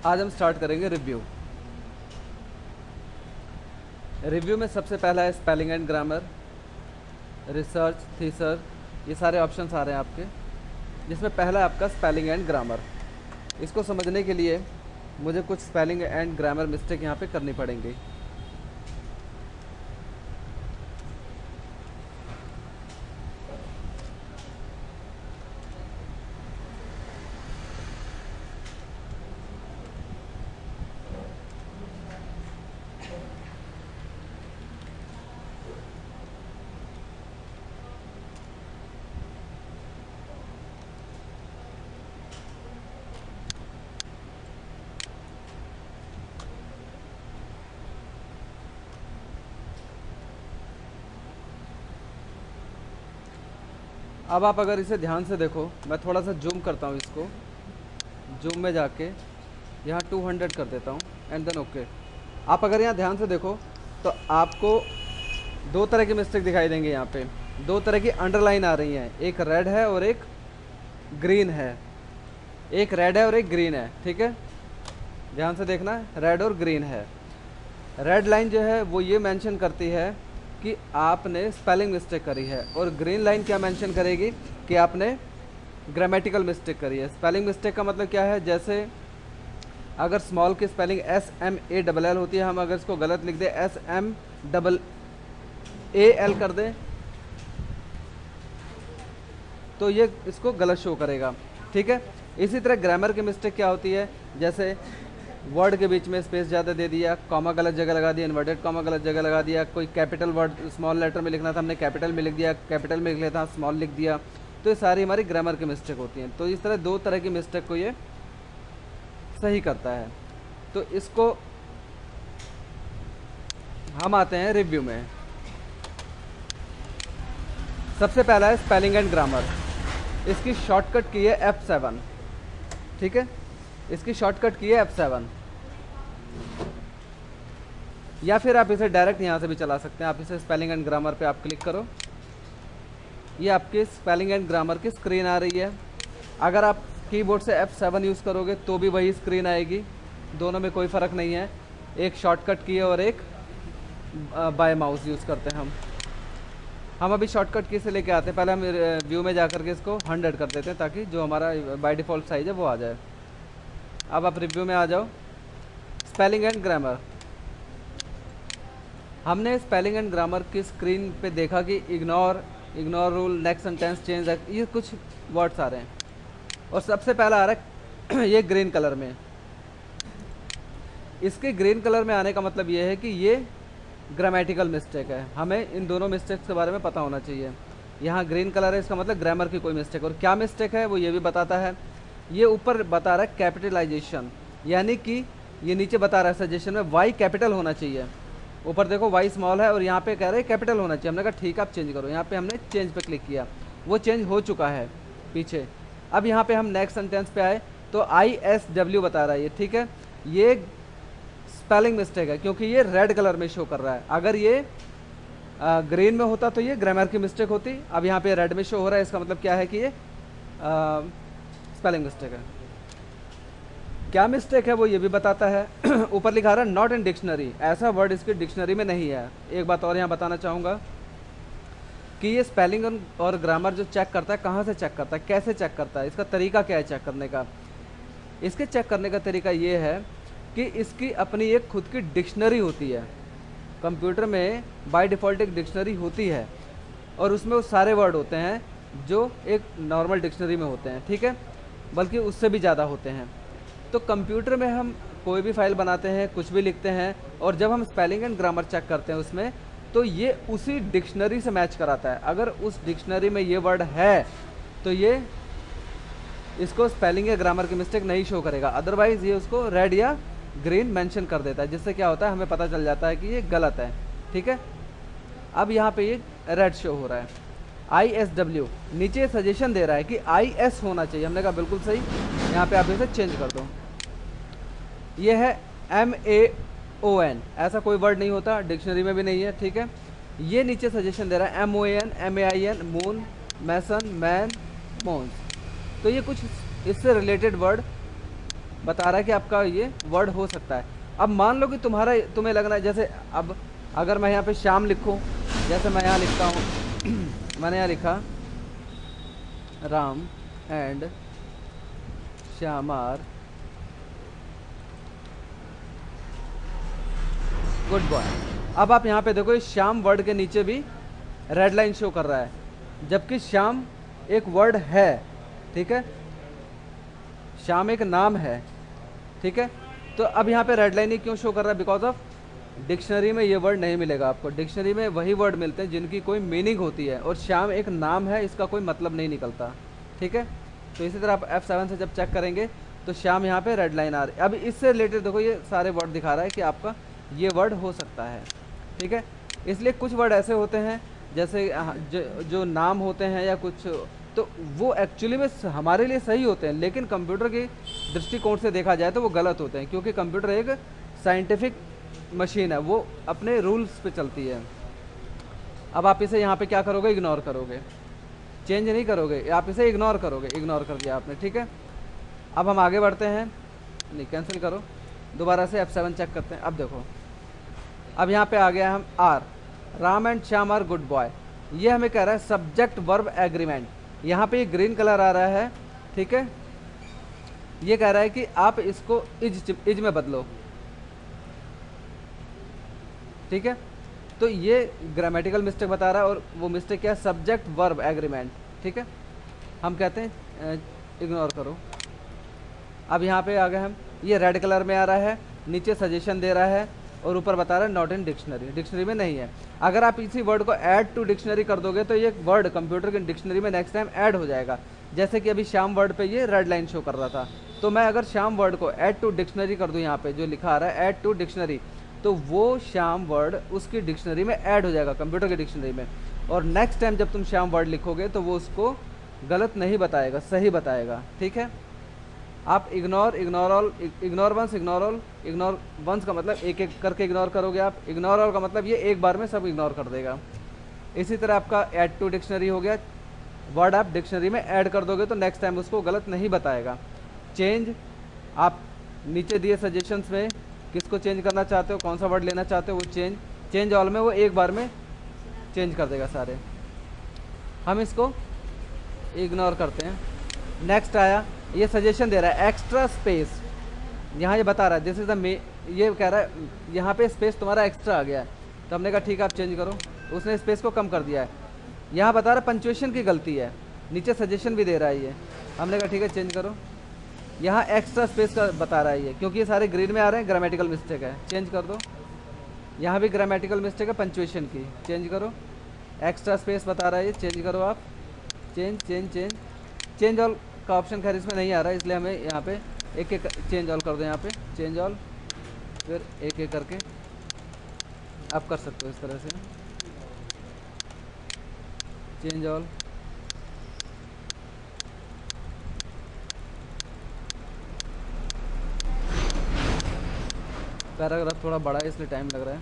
आज हम स्टार्ट करेंगे रिव्यू। रिव्यू में सबसे पहला है स्पेलिंग एंड ग्रामर, रिसर्च, थीसर, ये सारे ऑप्शंस आ रहे हैं आपके, जिसमें पहला है आपका स्पेलिंग एंड ग्रामर। इसको समझने के लिए मुझे कुछ स्पेलिंग एंड ग्रामर मिस्टेक यहाँ पे करनी पड़ेंगी। अब आप अगर इसे ध्यान से देखो, मैं थोड़ा सा जूम करता हूँ इसको, जूम में जाके यहाँ 200 कर देता हूँ एंड देन ओके। आप अगर यहाँ ध्यान से देखो तो आपको दो तरह की मिस्टेक दिखाई देंगे। यहाँ पे दो तरह की अंडरलाइन आ रही हैं, एक रेड है और एक ग्रीन है। एक रेड है और एक ग्रीन है, ठीक है, ध्यान से देखना, रेड और ग्रीन है। रेड लाइन जो है वो ये मेंशन करती है कि आपने स्पेलिंग मिस्टेक करी है, और ग्रीन लाइन क्या मेंशन करेगी कि आपने ग्रामेटिकल मिस्टेक करी है। स्पेलिंग मिस्टेक का मतलब क्या है, जैसे अगर स्मॉल की स्पेलिंग SMALL होती है, हम अगर इसको गलत लिख दें SMAAL कर दें तो ये इसको गलत शो करेगा, ठीक है। इसी तरह ग्रामर की मिस्टेक क्या होती है, जैसे वर्ड के बीच में स्पेस ज़्यादा दे दिया, कॉमा गलत जगह लगा दिया, इन्वर्टेड कॉमा गलत जगह लगा दिया, कोई कैपिटल वर्ड स्मॉल लेटर में लिखना था हमने कैपिटल में लिख दिया, कैपिटल में लिख लिया था स्मॉल लिख दिया। तो ये सारी हमारी ग्रामर की मिस्टेक होती हैं। तो इस तरह दो तरह की मिस्टेक को ये सही करता है। तो इसको हम आते हैं रिव्यू में। सबसे पहला है स्पेलिंग एंड ग्रामर। इसकी शॉर्टकट की है F7, ठीक है, इसकी शॉर्टकट की है F7, या फिर आप इसे डायरेक्ट यहाँ से भी चला सकते हैं। आप इसे स्पेलिंग एंड ग्रामर पे आप क्लिक करो, ये आपकी स्पेलिंग एंड ग्रामर की स्क्रीन आ रही है। अगर आप कीबोर्ड से F7 यूज़ करोगे तो भी वही स्क्रीन आएगी, दोनों में कोई फ़र्क नहीं है। एक शॉर्टकट की है और एक बाय माउस यूज़ करते हैं हम अभी शॉर्टकट की से लेके आते हैं। पहले हम व्यू में जा कर के इसको 100 कर देते हैं ताकि जो हमारा बाय डिफ़ॉल्ट साइज़ है वो आ जाए। अब आप रिव्यू में आ जाओ। स्पेलिंग एंड ग्रामर, हमने स्पेलिंग एंड ग्रामर की स्क्रीन पे देखा कि ignore rule, next sentence change, ये कुछ वर्ड्स आ रहे हैं, और सबसे पहला आ रहा है ये ग्रीन कलर में। इसके ग्रीन कलर में आने का मतलब ये है कि ये ग्रामेटिकल मिस्टेक है। हमें इन दोनों मिस्टेक्स के बारे में पता होना चाहिए। यहाँ ग्रीन कलर है, इसका मतलब ग्रामर की कोई मिस्टेक, और क्या मिस्टेक है वो ये भी बताता है। ये ऊपर बता रहा है कैपिटलाइजेशन, यानी कि ये नीचे बता रहा है सजेशन में वाई कैपिटल होना चाहिए। ऊपर देखो वाई स्मॉल है और यहाँ पे कह रहे हैं कैपिटल होना चाहिए। हमने कहा ठीक है आप चेंज करो, यहाँ पे हमने चेंज पे क्लिक किया, वो चेंज हो चुका है पीछे। अब यहाँ पे हम नेक्स्ट सेंटेंस पे आए तो ISW बता रहा है ये, ठीक है, ये स्पेलिंग मिस्टेक है क्योंकि ये रेड कलर में शो कर रहा है। अगर ये ग्रीन में होता तो ये ग्रामर की मिस्टेक होती। अब यहाँ पे रेड में शो हो रहा है, इसका मतलब क्या है कि ये स्पेलिंग मिस्टेक है। क्या मिस्टेक है वो ये भी बताता है। ऊपर लिखा रहा है नॉट इन डिक्शनरी, ऐसा वर्ड इसकी डिक्शनरी में नहीं है। एक बात और यहाँ बताना चाहूँगा कि ये स्पेलिंग और ग्रामर जो चेक करता है, कहाँ से चेक करता है, कैसे चेक करता है, इसका तरीका क्या है चेक करने का। इसके चेक करने का तरीका ये है कि इसकी अपनी एक खुद की डिक्शनरी होती है। कंप्यूटर में बाय डिफ़ॉल्ट एक डिक्शनरी होती है और उसमें वो सारे वर्ड होते हैं जो एक नॉर्मल डिक्शनरी में होते हैं, ठीक है, बल्कि उससे भी ज़्यादा होते हैं। तो कंप्यूटर में हम कोई भी फाइल बनाते हैं, कुछ भी लिखते हैं, और जब हम स्पेलिंग एंड ग्रामर चेक करते हैं उसमें, तो ये उसी डिक्शनरी से मैच कराता है। अगर उस डिक्शनरी में ये वर्ड है तो ये इसको स्पेलिंग या ग्रामर की मिस्टेक नहीं शो करेगा, अदरवाइज़ ये उसको रेड या ग्रीन मेंशन कर देता है, जिससे क्या होता है हमें पता चल जाता है कि ये गलत है, ठीक है। अब यहाँ पे ये रेड शो हो रहा है। ISW नीचे सजेशन दे रहा है कि IS होना चाहिए, हमने कहा बिल्कुल सही, यहाँ पे आप इसे चेंज कर दो। ये है MAON, ऐसा कोई वर्ड नहीं होता, डिक्शनरी में भी नहीं है, ठीक है। ये नीचे सजेशन दे रहा है MOAN, MAIN, मून, मैसन, मैन, मोन्स। तो ये कुछ इससे रिलेटेड वर्ड बता रहा है कि आपका ये वर्ड हो सकता है। अब मान लो कि तुम्हें लग रहा है, जैसे अब अगर मैं यहाँ पे श्याम लिखूँ, जैसे मैं यहाँ लिखता हूँ मैंने यहाँ लिखा Ram and Shyam are good boy. अब आप यहाँ पे देखो, इस श्याम वर्ड के नीचे भी रेड लाइन शो कर रहा है, जबकि श्याम एक वर्ड है, ठीक है, श्याम एक नाम है, ठीक है। तो अब यहाँ पे रेड लाइन ही क्यों शो कर रहा है? बिकॉज ऑफ डिक्शनरी में ये वर्ड नहीं मिलेगा आपको। डिक्शनरी में वही वर्ड मिलते हैं जिनकी कोई मीनिंग होती है, और श्याम एक नाम है, इसका कोई मतलब नहीं निकलता, ठीक है। तो इसी तरह आप F7 से जब चेक करेंगे तो श्याम यहाँ पे रेड लाइन आ रही है। अब इससे रिलेटेड देखो, ये सारे वर्ड दिखा रहा है कि आपका ये वर्ड हो सकता है, ठीक है। इसलिए कुछ वर्ड ऐसे होते हैं जैसे जो नाम होते हैं या कुछ, तो वो एक्चुअली में हमारे लिए सही होते हैं, लेकिन कंप्यूटर के दृष्टिकोण से देखा जाए तो वो गलत होते हैं, क्योंकि कंप्यूटर एक साइंटिफिक मशीन है, वो अपने रूल्स पे चलती है। अब आप इसे यहाँ पे क्या करोगे? इग्नोर करोगे, चेंज नहीं करोगे, आप इसे इग्नोर करोगे। इग्नोर कर दिया आपने, ठीक है। अब हम आगे बढ़ते हैं, नहीं कैंसिल करो, दोबारा से F7 चेक करते हैं। अब देखो, अब यहाँ पे आ गया हम are, Ram and Shyam are good boy. ये हमें कह रहा है सब्जेक्ट वर्ब एग्रीमेंट। यहाँ पे ये ग्रीन कलर आ रहा है, ठीक है। ये कह रहा है कि आप इसको इज में बदलो, ठीक है। तो ये ग्रामेटिकल मिस्टेक बता रहा है, और वो मिस्टेक क्या है? सब्जेक्ट वर्ब एग्रीमेंट, ठीक है। हम कहते हैं इग्नोर करो। अब यहाँ पे आ गए हम, ये रेड कलर में आ रहा है, नीचे सजेशन दे रहा है, और ऊपर बता रहा है नॉट इन डिक्शनरी, डिक्शनरी में नहीं है। अगर आप इसी वर्ड को ऐड टू डिक्शनरी कर दोगे तो ये वर्ड कंप्यूटर की डिक्शनरी में नेक्स्ट टाइम ऐड हो जाएगा। जैसे कि अभी श्याम वर्ड पे ये रेड लाइन शो कर रहा था, तो मैं अगर श्याम वर्ड को ऐड टू डिक्शनरी कर दूं, यहाँ पे जो लिखा आ रहा है ऐड टू डिक्शनरी, तो वो श्याम वर्ड उसकी डिक्शनरी में ऐड हो जाएगा, कंप्यूटर की डिक्शनरी में। और नेक्स्ट टाइम जब तुम श्याम वर्ड लिखोगे तो वो उसको गलत नहीं बताएगा, सही बताएगा, ठीक है। आप ignore, ignore all, ignore once, ignore all, ignore once का मतलब एक एक करके इग्नोर करोगे आप, इग्नोर ऑल का मतलब ये एक बार में सब इग्नोर कर देगा। इसी तरह आपका ऐड टू डिक्शनरी हो गया, वर्ड आप डिक्शनरी में ऐड कर दोगे तो नेक्स्ट टाइम उसको गलत नहीं बताएगा। चेंज, आप नीचे दिए सजेशंस में किसको चेंज करना चाहते हो, कौन सा वर्ड लेना चाहते हो, वो चेंज, चेंज ऑल में वो एक बार में चेंज कर देगा सारे। हम इसको इग्नोर करते हैं। नेक्स्ट आया, ये सजेशन दे रहा है एक्स्ट्रा स्पेस, यहाँ ये बता रहा है दिस इज द, ये कह रहा है यहाँ पे स्पेस तुम्हारा एक्स्ट्रा आ गया है, तो हमने कहा ठीक है आप चेंज करो, उसने स्पेस को कम कर दिया है। यहाँ बता रहा है पंचुएशन की गलती है, नीचे सजेशन भी दे रहा है ये, हमने कहा ठीक है चेंज करो। यहाँ एक्स्ट्रा स्पेस का बता रहा है ये, क्योंकि ये सारे ग्रीन में आ रहे हैं, ग्रामेटिकल मिस्टेक है, चेंज कर दो। यहाँ भी ग्रामेटिकल मिस्टेक है पंचुएशन की, चेंज करो। एक्स्ट्रा स्पेस बता रहा है ये, चेंज करो आप, change change change. Change all का ऑप्शन खैर इसमें नहीं आ रहा है, इसलिए हमें यहाँ पे एक एक चेंज ऑल कर दो, यहाँ पे चेंज ऑल, फिर एक एक करके आप कर सकते हो इस तरह से, चेंज ऑल। पैराग्राफ थोड़ा बड़ा है इसलिए टाइम लग रहा है।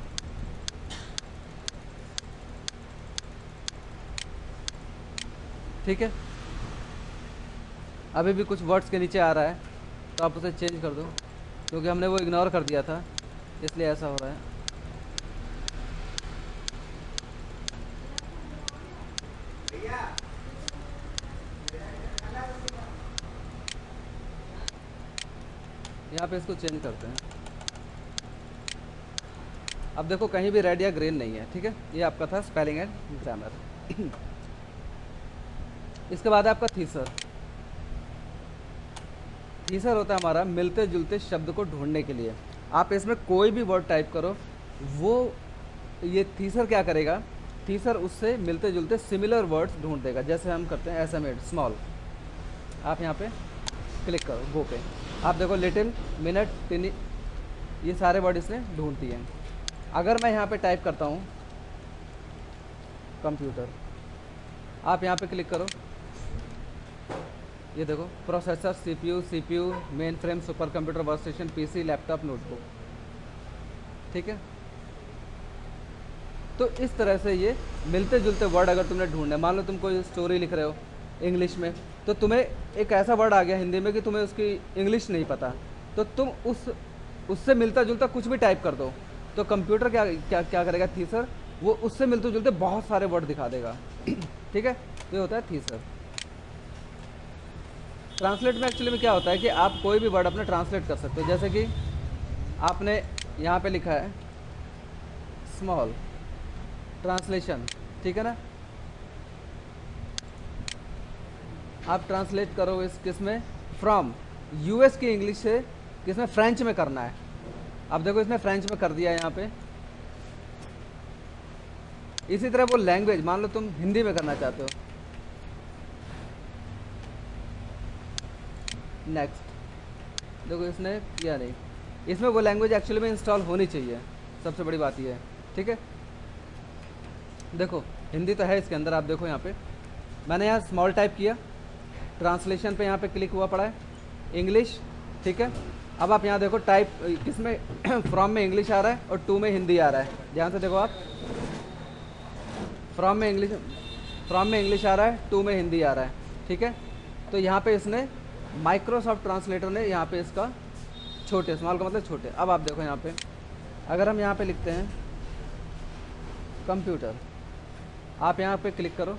ठीक है, अभी भी कुछ वर्ड्स के नीचे आ रहा है तो आप उसे चेंज कर दो, क्योंकि हमने वो इग्नोर कर दिया था इसलिए ऐसा हो रहा है। यहाँ पे इसको चेंज करते हैं। अब देखो कहीं भी रेड या ग्रीन नहीं है, ठीक है। ये आपका था स्पेलिंग एंड ग्रामर। इसके बाद है आपका थीसर। थीसर होता है हमारा मिलते जुलते शब्द को ढूंढने के लिए। आप इसमें कोई भी वर्ड टाइप करो, वो ये थीसर क्या करेगा, थीसर उससे मिलते जुलते सिमिलर वर्ड्स ढूंढ देगा। जैसे हम करते हैं एसएमएड स्मॉल, आप यहाँ पे क्लिक करो गो पे, आप देखो लिटिल, मिनट, टिनी, ये सारे वर्ड इसने ढूंढ दिए हैं। अगर मैं यहाँ पे टाइप करता हूँ कंप्यूटर, आप यहाँ पे क्लिक करो, ये देखो processor, CPU, main frame, super computer, work station, PC, laptop, notebook, ठीक है। तो इस तरह से ये मिलते जुलते वर्ड अगर तुमने ढूंढे, मान लो तुम कोई स्टोरी लिख रहे हो इंग्लिश में, तो तुम्हें एक ऐसा वर्ड आ गया हिंदी में कि तुम्हें उसकी इंग्लिश नहीं पता, तो तुम उससे मिलता जुलता कुछ भी टाइप कर दो, तो कंप्यूटर क्या क्या क्या करेगा थीसर, वो उससे मिलते जुलते बहुत सारे वर्ड दिखा देगा। ठीक है, तो ये होता है थीसर। ट्रांसलेट में एक्चुअली में क्या होता है कि आप कोई भी वर्ड अपना ट्रांसलेट कर सकते हो। जैसे कि आपने यहाँ पे लिखा है स्मॉल, ट्रांसलेशन, ठीक है ना, आप ट्रांसलेट करो इस किस में, फ्रॉम यूएस की इंग्लिश से किस में, फ्रेंच में करना है। अब देखो इसने फ्रेंच में कर दिया यहाँ पे। इसी तरह वो लैंग्वेज, मान लो तुम हिंदी में करना चाहते हो, नेक्स्ट, देखो इसने किया नहीं। इसमें वो लैंग्वेज एक्चुअली में इंस्टॉल होनी चाहिए, सबसे बड़ी बात ये है। ठीक है, देखो हिंदी तो है इसके अंदर, आप देखो यहाँ पे मैंने यहाँ स्मॉल टाइप किया, ट्रांसलेशन पे यहाँ पे क्लिक हुआ पड़ा है, इंग्लिश, ठीक है। अब आप यहाँ देखो टाइप किसमें, फ्रॉम में इंग्लिश आ रहा है और टू में हिंदी आ रहा है। ध्यान से देखो आप, फ्रॉम में इंग्लिश आ रहा है, टू में हिंदी आ रहा है, ठीक है। तो यहाँ पे इसने माइक्रोसॉफ्ट ट्रांसलेटर ने यहाँ पे इसका छोटे, स्मॉल का मतलब छोटे। अब आप देखो यहाँ पे अगर हम यहाँ पे लिखते हैं कंप्यूटर, आप यहाँ पे क्लिक करो,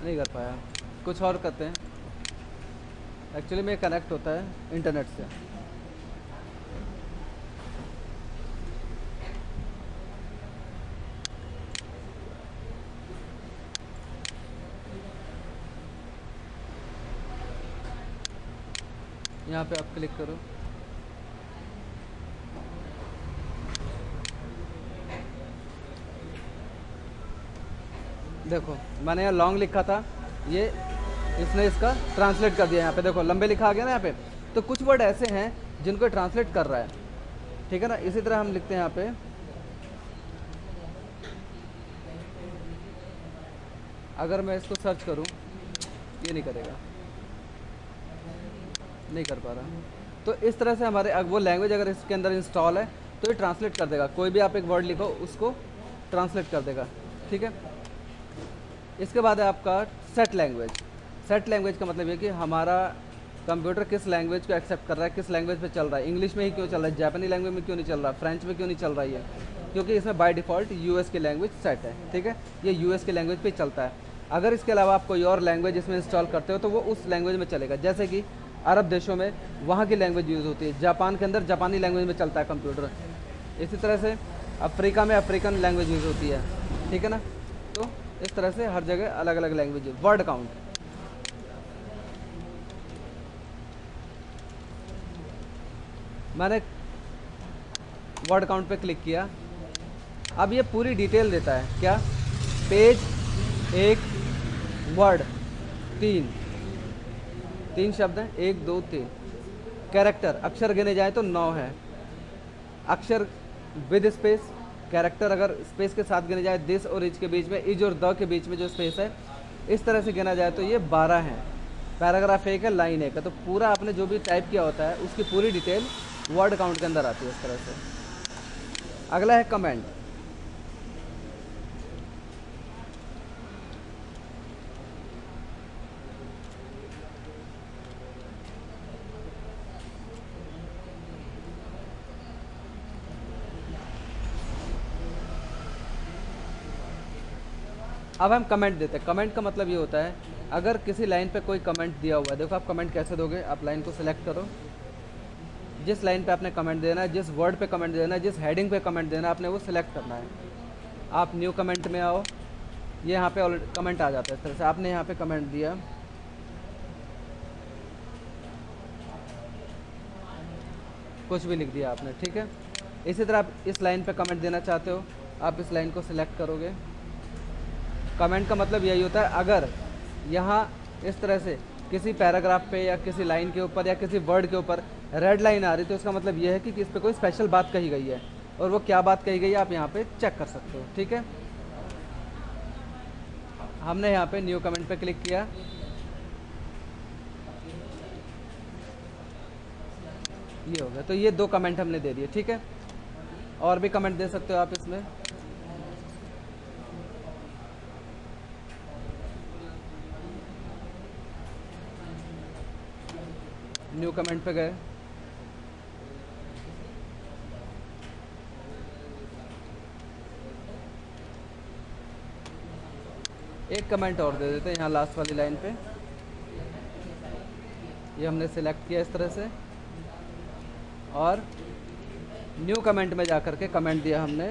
नहीं कर पाया, कुछ और करते हैं। एक्चुअली में कनेक्ट होता है इंटरनेट से। यहाँ पे आप क्लिक करो, देखो मैंने यहाँ लॉन्ग लिखा था, ये इसने इसका ट्रांसलेट कर दिया। यहाँ पे देखो लंबे लिखा आ गया ना यहाँ पे। तो कुछ वर्ड ऐसे हैं जिनको ट्रांसलेट कर रहा है, ठीक है ना। इसी तरह हम लिखते हैं यहाँ पे, अगर मैं इसको सर्च करूँ, ये नहीं करेगा, नहीं कर पा रहा। तो इस तरह से हमारे वो लैंग्वेज अगर इसके अंदर इंस्टॉल है तो ये ट्रांसलेट कर देगा। कोई भी आप एक वर्ड लिखो उसको ट्रांसलेट कर देगा, ठीक है। इसके बाद है आपका सेट लैंग्वेज। सेट लैंग्वेज का मतलब ये कि हमारा कंप्यूटर किस लैंग्वेज को एक्सेप्ट कर रहा है, किस लैंग्वेज पे चल रहा है। इंग्लिश में ही क्यों चल रहा है, जापानी लैंग्वेज में क्यों नहीं चल रहा, फ्रेंच में क्यों नहीं चल रहा है, क्योंकि इसमें बाय डिफ़ॉल्ट यूएस की लैंग्वेज सेट है, ठीक है। ये यूएस की लैंग्वेज पे चलता है। अगर इसके अलावा आप कोई और लैंग्वेज इसमें इंस्टॉल करते हो तो वो उस लैंग्वेज में चलेगा। जैसे कि अरब देशों में वहाँ की लैंग्वेज यूज़ होती है, जापान के अंदर जापानी लैंग्वेज में चलता है कंप्यूटर। इसी तरह से अफ्रीका में अफ्रीकन लैंग्वेज यूज़ होती है, ठीक है ना। तो इस तरह से हर जगह अलग अलग लैंग्वेज है। वर्ड काउंट, मैंने वर्ड काउंट पे क्लिक किया। अब ये पूरी डिटेल देता है, क्या, पेज, एक, वर्ड, तीन शब्द हैं, 1 2 3। कैरेक्टर, अक्षर गिने जाए तो 9 है। अक्षर विद स्पेस, कैरेक्टर अगर स्पेस के साथ गिने जाए, दिस और इज के बीच में, इज और द के बीच में जो स्पेस है, इस तरह से गिना जाए तो ये 12 है। पैराग्राफ 1 है, लाइन 1 है। तो पूरा आपने जो भी टाइप किया होता है उसकी पूरी डिटेल वर्ड काउंट के अंदर आती है इस तरह से। अगला है कमेंट। अब हम कमेंट देते हैं। कमेंट का मतलब ये होता है अगर किसी लाइन पे कोई कमेंट दिया हुआ है, देखो आप कमेंट कैसे दोगे, आप लाइन को सिलेक्ट करो, जिस लाइन पे आपने कमेंट देना है, जिस वर्ड पे कमेंट देना है, जिस हेडिंग पे कमेंट देना है, आपने वो सिलेक्ट करना है। आप न्यू कमेंट में आओ, ये यहाँ पे ऑलरेडी कमेंट आ जाता है। इस तरह से आपने यहाँ पे कमेंट दिया, कुछ भी लिख दिया आपने, ठीक है। इसी तरह आप इस लाइन पे कमेंट देना चाहते हो, आप इस लाइन को सिलेक्ट करोगे। कमेंट का मतलब यही होता है अगर यहाँ इस तरह से किसी पैराग्राफ पे या किसी लाइन के ऊपर या किसी वर्ड के ऊपर रेड लाइन आ रही तो इसका मतलब यह है कि इस पर कोई स्पेशल बात कही गई है, और वो क्या बात कही गई है आप यहाँ पे चेक कर सकते हो, ठीक है। हमने यहाँ पे न्यू कमेंट पे क्लिक किया, ये हो गया। तो ये 2 कमेंट हमने दे दिए, ठीक है। और भी कमेंट दे सकते हो आप इसमें। न्यू कमेंट पे गए, एक कमेंट और दे देते हैं यहाँ लास्ट वाली लाइन पे। ये हमने सिलेक्ट किया इस तरह से, और न्यू कमेंट में जाकर के कमेंट दिया हमने।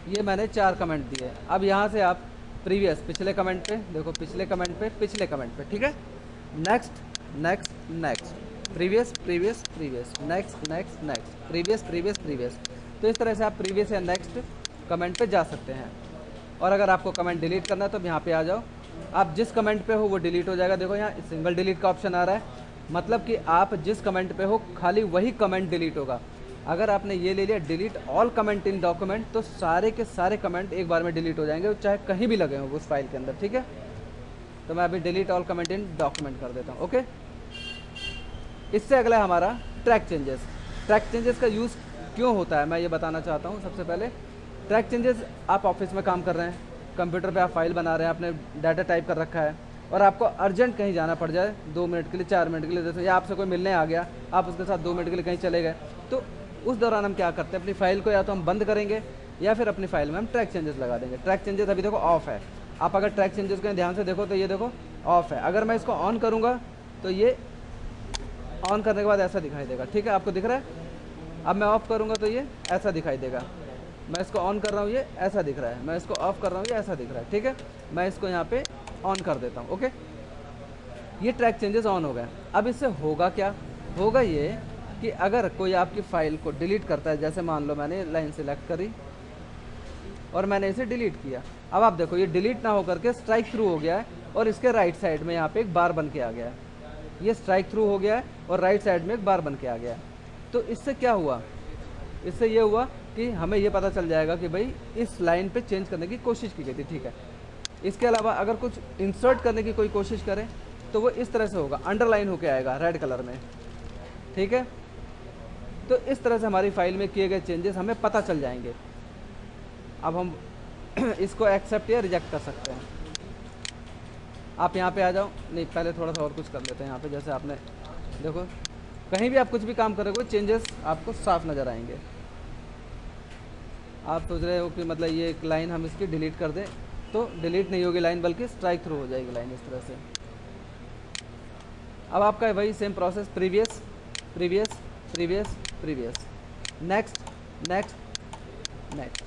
ये मैंने 4 कमेंट दिए। अब यहाँ से आप प्रीवियस पिछले कमेंट पे देखो, पिछले कमेंट पे, पिछले कमेंट पे, ठीक है। Next next next, previous previous previous, next next next, previous previous previous. तो इस तरह से आप प्रीवियस या नेक्स्ट कमेंट पे जा सकते हैं। और अगर आपको कमेंट डिलीट करना है तो यहाँ पे आ जाओ, आप जिस कमेंट पे हो वो डिलीट हो जाएगा। देखो यहाँ सिंगल डिलीट का ऑप्शन आ रहा है, मतलब कि आप जिस कमेंट पे हो खाली वही कमेंट डिलीट होगा। अगर आपने ये ले लिया delete all comment in document, तो सारे के सारे कमेंट एक बार में डिलीट हो जाएंगे, चाहे कहीं भी लगे हों उस फाइल के अंदर, ठीक है। तो मैं अभी delete all comment in document कर देता हूँ, ओके। इससे अगला हमारा ट्रैक चेंजेस। ट्रैक चेंजेस का यूज़ क्यों होता है मैं ये बताना चाहता हूँ। सबसे पहले ट्रैक चेंजेस, आप ऑफिस में काम कर रहे हैं, कंप्यूटर पे आप फाइल बना रहे हैं, आपने डाटा टाइप कर रखा है, और आपको अर्जेंट कहीं जाना पड़ जाए 2 मिनट के लिए, 4 मिनट के लिए, जैसे या आपसे कोई मिलने आ गया, आप उसके साथ 2 मिनट के लिए कहीं चले गए, तो उस दौरान हम क्या करते हैं, अपनी फाइल को या तो हम बंद करेंगे या फिर अपनी फाइल में हम ट्रैक चेंजेस लगा देंगे। ट्रैक चेंजेस अभी देखो ऑफ है। आप अगर ट्रैक चेंजेस को ध्यान से देखो तो ये देखो ऑफ है। अगर मैं इसको ऑन करूँगा तो ये ऑन करने के बाद ऐसा दिखाई देगा, ठीक है, आपको दिख रहा है। अब मैं ऑफ़ करूँगा तो ये ऐसा दिखाई देगा। मैं इसको ऑन कर रहा हूँ, ये ऐसा दिख रहा है। मैं इसको ऑफ़ कर रहा हूँ, ये ऐसा दिख रहा है, ठीक है। मैं इसको यहाँ पे ऑन कर देता हूँ, ओके। ये ट्रैक चेंजेस ऑन हो गए। अब इससे होगा क्या, होगा ये कि अगर कोई आपकी फ़ाइल को डिलीट करता है, जैसे मान लो मैंने लाइन सेलेक्ट करी और मैंने इसे डिलीट किया, अब आप देखो ये डिलीट ना होकर के स्ट्राइक थ्रू हो गया है, और इसके राइट साइड में यहाँ पे एक बार बन के आ गया है। ये स्ट्राइक थ्रू हो गया है और राइट साइड में एक बार बन के आ गया है। तो इससे क्या हुआ, इससे ये हुआ कि हमें ये पता चल जाएगा कि भाई इस लाइन पे चेंज करने की कोशिश की गई थी, ठीक है। इसके अलावा अगर कुछ इंसर्ट करने की कोई कोशिश करें तो वो इस तरह से होगा, अंडरलाइन होके आएगा रेड कलर में, ठीक है। तो इस तरह से हमारी फाइल में किए गए चेंजेस हमें पता चल जाएंगे। अब हम इसको एक्सेप्ट या रिजेक्ट कर सकते हैं। आप यहाँ पे आ जाओ, नहीं पहले थोड़ा सा और कुछ कर लेते हैं यहाँ पे। जैसे आपने देखो कहीं भी आप कुछ भी काम करोगे चेंजेस आपको साफ नज़र आएंगे। आप सोच रहे हो कि मतलब ये एक लाइन हम इसकी डिलीट कर दें, तो डिलीट नहीं होगी लाइन, बल्कि स्ट्राइक थ्रू हो जाएगी लाइन इस तरह से। अब आपका वही same process, previous previous previous previous, next next next,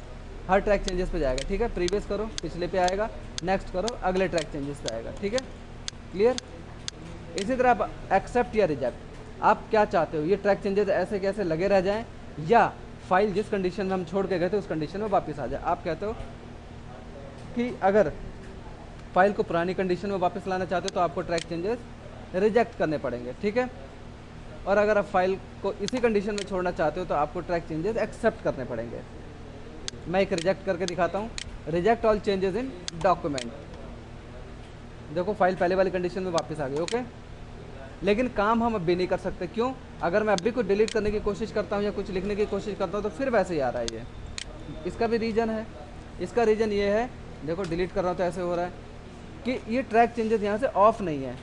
हर ट्रैक चेंजेस पे जाएगा, ठीक है। प्रीवियस करो पिछले पे आएगा, नेक्स्ट करो अगले ट्रैक चेंजेस पे आएगा, ठीक है, क्लियर। इसी तरह आप एक्सेप्ट या रिजेक्ट, आप क्या चाहते हो, ये ट्रैक चेंजेस ऐसे कैसे लगे रह जाएं, या फाइल जिस कंडीशन में हम छोड़ के गए थे उस कंडीशन में वापस आ जाए। आप कहते हो कि अगर फाइल को पुरानी कंडीशन में वापस लाना चाहते हो तो आपको ट्रैक चेंजेस रिजेक्ट करने पड़ेंगे, ठीक है। और अगर आप फाइल को इसी कंडीशन में छोड़ना चाहते हो तो आपको ट्रैक चेंजेस एक्सेप्ट करने पड़ेंगे। मैं एक रिजेक्ट करके दिखाता हूँ, reject all changes in document. देखो फाइल पहले वाली कंडीशन में वापस आ गई, ओके। लेकिन काम हम अब भी नहीं कर सकते, क्यों, अगर मैं अब भी कुछ डिलीट करने की कोशिश करता हूँ या कुछ लिखने की कोशिश करता हूँ तो फिर वैसे ही आ रहा है ये। इसका भी रीज़न है, इसका रीज़न ये है, देखो डिलीट कर रहा हूँ तो ऐसे हो रहा है कि ये ट्रैक चेंजेस यहाँ से ऑफ नहीं है।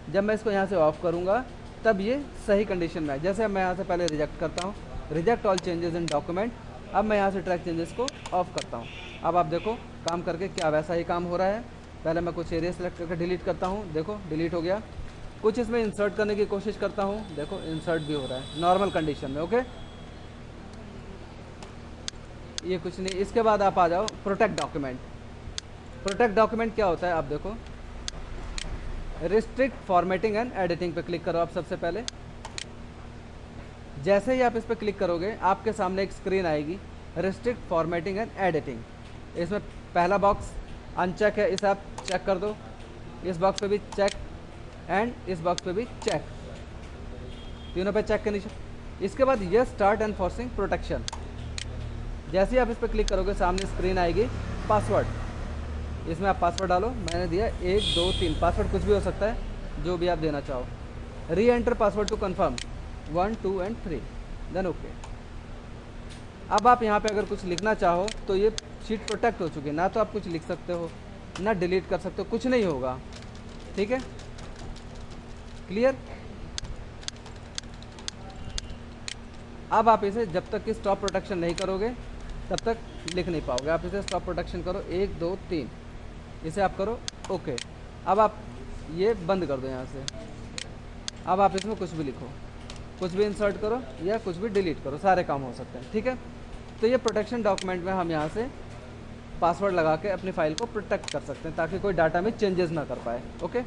जब मैं इसको यहाँ से ऑफ करूँगा तब ये सही कंडीशन में है। जैसे मैं यहाँ से पहले रिजेक्ट करता हूँ, reject all changes in document, अब मैं यहाँ से ट्रैक चेंजेस को ऑफ करता हूँ। अब आप देखो काम करके क्या वैसा ही काम हो रहा है। पहले मैं कुछ एरिया सेलेक्ट करके डिलीट करता हूँ, देखो डिलीट हो गया। कुछ इसमें इंसर्ट करने की कोशिश करता हूँ, देखो इंसर्ट भी हो रहा है नॉर्मल कंडीशन में, ओके। ये कुछ नहीं। इसके बाद आप आ जाओ प्रोटेक्ट डॉक्यूमेंट। प्रोटेक्ट डॉक्यूमेंट क्या होता है, आप देखो रिस्ट्रिक्ट फॉर्मेटिंग एंड एडिटिंग पे क्लिक करो आप सबसे पहले। जैसे ही आप इस पर क्लिक करोगे आपके सामने एक स्क्रीन आएगी, रिस्ट्रिक्ट फॉर्मेटिंग एंड एडिटिंग। इसमें पहला बॉक्स अनचेक है, इसे आप चेक कर दो। इस बॉक्स पे भी चेक एंड इस बॉक्स पे भी चेक, तीनों पे चेक के निशान। इसके बाद ये स्टार्ट एनफोर्सिंग प्रोटेक्शन। जैसे ही आप इस पर क्लिक करोगे सामने स्क्रीन आएगी पासवर्ड। इसमें आप पासवर्ड डालो, मैंने दिया 1 2 3, पासवर्ड कुछ भी हो सकता है जो भी आप देना चाहो। Re-enter password to confirm 1 2 and 3, then okay. अब आप यहाँ पे अगर कुछ लिखना चाहो तो ये शीट प्रोटेक्ट हो चुकी है, ना तो आप कुछ लिख सकते हो ना डिलीट कर सकते हो, कुछ नहीं होगा। ठीक है, क्लियर। अब आप इसे जब तक कि स्टॉप प्रोटेक्शन नहीं करोगे तब तक लिख नहीं पाओगे। आप इसे स्टॉप प्रोटेक्शन करो 1 2 3, इसे आप करो ओके। अब आप ये बंद कर दो यहाँ से। अब आप इसमें कुछ भी लिखो, कुछ भी इंसर्ट करो या कुछ भी डिलीट करो, सारे काम हो सकते हैं। ठीक है, तो ये प्रोटेक्शन डॉक्यूमेंट में हम यहाँ से पासवर्ड लगा के अपनी फ़ाइल को प्रोटेक्ट कर सकते हैं ताकि कोई डाटा में चेंजेस ना कर पाए। ओके।